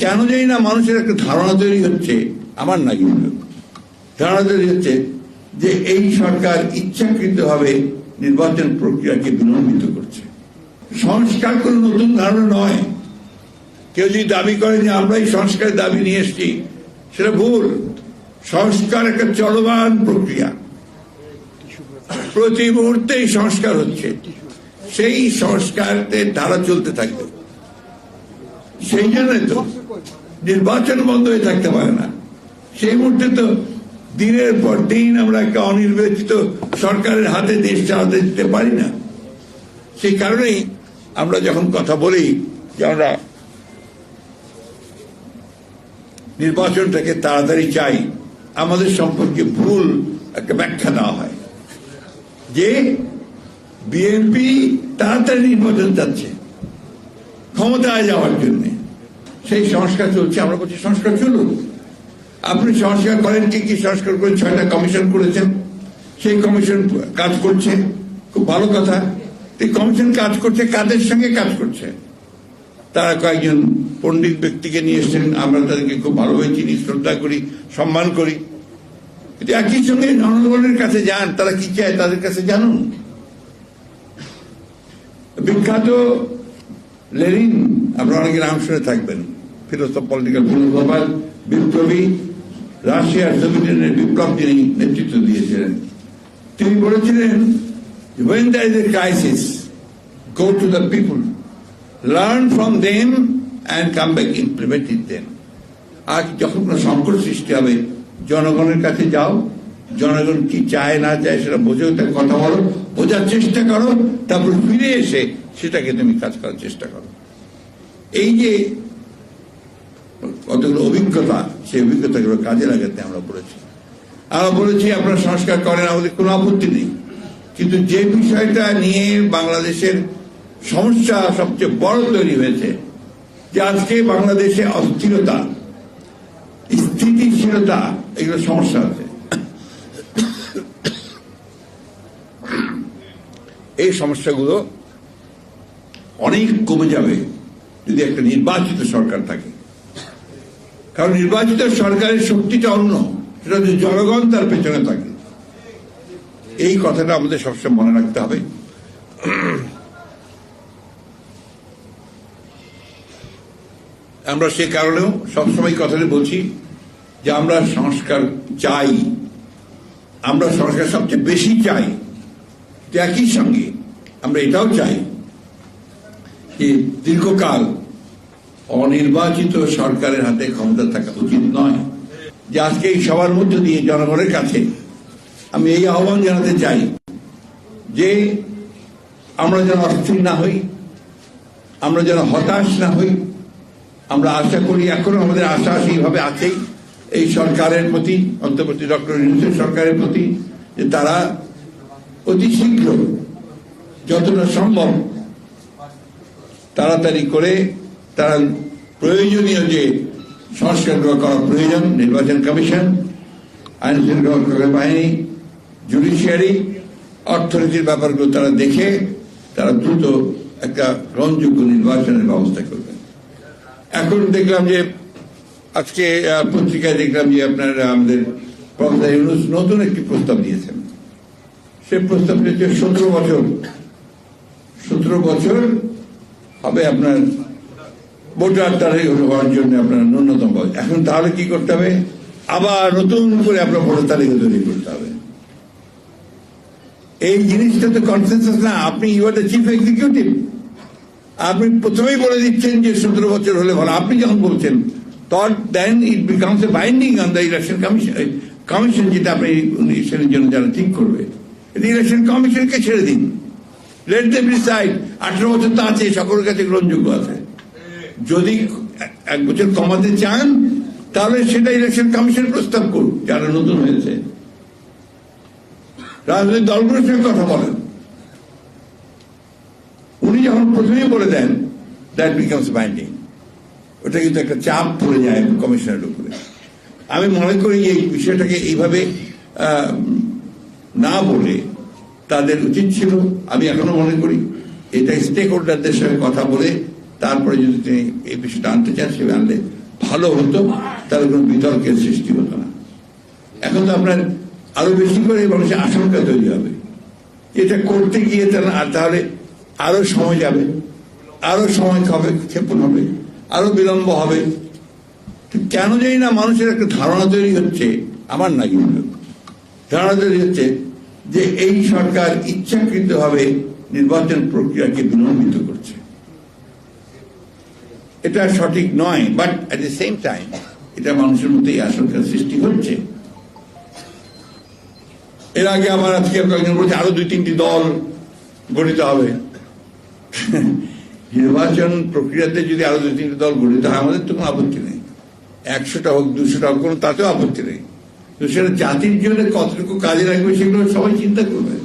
কেন জানি না মানুষের একটা ধারণা তৈরি হচ্ছে, আমার না কিন্তু ধারণা তৈরি হচ্ছে যে এই সরকার ইচ্ছাকৃতভাবে নির্বাচন প্রক্রিয়াকে বিলম্বিত করছে। সংস্কার কোনো নতুন ধারণা নয়। কেউ যদি দাবি করে যে আমরা এই সংস্কারের দাবি নিয়ে এসেছি, সেটা ভুল। সংস্কার একটা চলমান প্রক্রিয়া, প্রতি মুহূর্তেই সংস্কার হচ্ছে, সেই সংস্কারের ধারা চলতে থাকবে। সেই জন্যই তো নির্বাচন বন্ধ হয়ে থাকতে পারে না। সেই মুহূর্তে তো দিনের পর দিন আমরা একটা অনির্বাচিত সরকারের হাতে দেশ চালাতে দিতে পারি না। সেই কারণেই আমরা যখন কথা বলি যে আমরা নির্বাচনটাকে তাড়াতাড়ি চাই, আমাদের সম্পর্কে ভুল একটা ব্যাখ্যা দেওয়া হয় যে বিএনপি তাড়াতাড়ি নির্বাচন চাচ্ছে ক্ষমতায় যাওয়ার জন্য। সেই সংস্কার চলছে, আমরা বলছি সংস্কার চলুন। আপনি সংস্কার করেন, কি সংস্কার করেন? 6টা কমিশন করেছেন, সেই কমিশন কাজ করছে, খুব ভালো কথা। এই কমিশন কাজ করছে, কাদের সঙ্গে কাজ করছে? তারা কয়েকজন পণ্ডিত ব্যক্তিকে নিয়ে এসছেন, আমরা তাদেরকে খুব ভালোভাবে চিনি, শ্রদ্ধা করি, সম্মান করি। কিন্তু একই সঙ্গে জনগণের কাছে যান, তারা কি চায় তাদের কাছে জানুন। বিখ্যাত লেনিন, আপনারা অনেকে নাম শুনে থাকবেন, ফিলোসফ, পলিটিক্যাল ফিলোসফার, বিপ্লবী, রাশিয়ার সোভিয়েত ইউনিয়নের বিপ্লব যিনি নেতৃত্ব দিয়েছিলেন, তিনি বলেছিলেন, when there is a crisis, go to the people, learn from them and come back implement it then. আজ যখন কোনো সংকট সৃষ্টি হবে, জনগণের কাছে যাও, জনগণ কি চায় না চায় সেটা বোঝো, তার কথা বলো, বোঝার চেষ্টা করো, তারপর ফিরে এসে সেটাকে তুমি কাজ করার চেষ্টা করো। এই যে কতগুলো অভিজ্ঞতা, সেই অভিজ্ঞতাগুলো কাজে লাগাতে আমরা বলেছি আপনারা সংস্কার করেন, আমাদের কোনো আপত্তি নেই। কিন্তু যে বিষয়টা নিয়ে বাংলাদেশের সমস্যা সবচেয়ে বড় তৈরি হয়েছে, যে আজকে বাংলাদেশে অস্থিরতা, স্থিতিশীলতা, এগুলো সমস্যা আছে। এই সমস্যাগুলো অনেক কমে যাবে যদি একটা নির্বাচিত সরকার থাকে। কারণ নির্বাচিত সরকারের শক্তিটা অন্য, সেটা যদি জনগণ তার পেছনে থাকে। এই কথাটা আমাদের সবসময় মনে রাখতে হবে। আমরা সে কারণেও সবসময় কথাটা বলছি যে আমরা সংস্কার চাই, আমরা সংস্কার সবচেয়ে বেশি চাই। একই সঙ্গে আমরা এটাও চাই যে দীর্ঘকাল অনির্বাচিত সরকারের হাতে ক্ষমতা থাকা উচিত নয়। যে আজকে এই সবার মধ্য দিয়ে জনগণের কাছে আমি এই আহ্বান জানাতে চাই যে আমরা যেন অস্থির না হই, আমরা যেন হতাশ না হই। আমরা আশা করি, এখনো আমাদের আশা সেইভাবে আছেই এই সরকারের প্রতি, অন্তর্বর্তী ডক্টর ইউনূসের সরকারের প্রতি, যে তারা অতি শীঘ্র যতটা সম্ভব তাড়াতাড়ি করে তারা প্রয়োজনীয় যে সংস্কারগুলো করা প্রয়োজন, নির্বাচন কমিশন, আইন শৃঙ্খলা বাহিনী, জুডিশিয়ারি, অর্থনীতির ব্যাপারগুলো তারা দেখে তারা দ্রুত একটা গ্রহণযোগ্য নির্বাচনের ব্যবস্থা করবেন। এখন দেখলাম যে আজকে পত্রিকায় দেখলাম যে আপনার আমাদের প্রফেসর ইউনূস নতুন একটি প্রস্তাব দিয়েছেন। সে প্রস্তাবটি হচ্ছে 17 বছর হবে আপনার ভোটার তারিখ হওয়ার জন্য আপনার ন্যূনতম বয়স। এখন তাহলে কি করতে হবে? আবার নতুন করে আপনার ভোটার তালিকা তৈরি করতে হবে। এই জিনিসটা তো কনসেনসাস না। আপনি you are the chief executive, আপনি প্রথমেই বলে দিচ্ছেন যে 17 বছর হলে ভালো। আপনি যখন বলছেন then it becomes a binding on the election commission, যেটা আপনি ইলেকশনের জন্য যারা ঠিক করবে, ইলেকশন কমিশনকে ছেড়ে দিন, লেট দেম ডিসাইড। 18 বছর তো আছে, সকলের কাছে গ্রহণযোগ্য আছে। যদি 1 বছর কমাতে চান তাহলে সেটা ইলেকশন কমিশন প্রস্তাব করুন, যারা নতুন হয়েছে। রাজনৈতিক দলগুলোর সঙ্গে কথা বলেন। উনি যখন প্রথমেই বলে দেন দ্যাট বিকামস বাইন্ডিং, ওটা কিন্তু একটা চাপ পড়ে যায় কমিশনের উপরে। আমি মনে করি এই বিষয়টাকে এইভাবে না বলে তাদের উচিত ছিল, আমি এখনো মনে করি, এটা স্টেক হোল্ডারদের সঙ্গে কথা বলে তারপরে যদি তিনি এই বিষয়টা আনতে চান সেভাবে আনলে ভালো হতো, তাহলে কোনো বিতর্কের সৃষ্টি হতো না। এখন তো আপনার আরো বেশি করে মানুষের আশঙ্কা তৈরি হবে, এটা করতে গিয়ে তাহলে আরো সময় যাবে, আরো সময় ক্ষেপণ হবে, আরো বিলম্ব হবে। কেন জানি না মানুষের একটা ধারণা তৈরি হচ্ছে, আমার না কিন্তু ধারণা তৈরি হচ্ছে যে এই সরকার ইচ্ছাকৃতভাবে নির্বাচন প্রক্রিয়াকে বিলম্বিত করছে। এটা সঠিক নয়, but at the same time এটা মানুষের মধ্যে এই আশঙ্কার সৃষ্টি হচ্ছে। এর আগে আমার আজকে কয়েকজন বলছে আরো 2-3টি দল গঠিত হবে। নির্বাচন প্রক্রিয়াতে যদি আরো 2-3টি দল গঠিত হয় আমাদের তো কোনো আপত্তি নেই, 100টা হোক 200টা হোক কোনো তাতেও আপত্তি নেই। তো সেটা জাতির জন্য কতটুকু কাজে লাগবে সেগুলো সবাই চিন্তা করবে।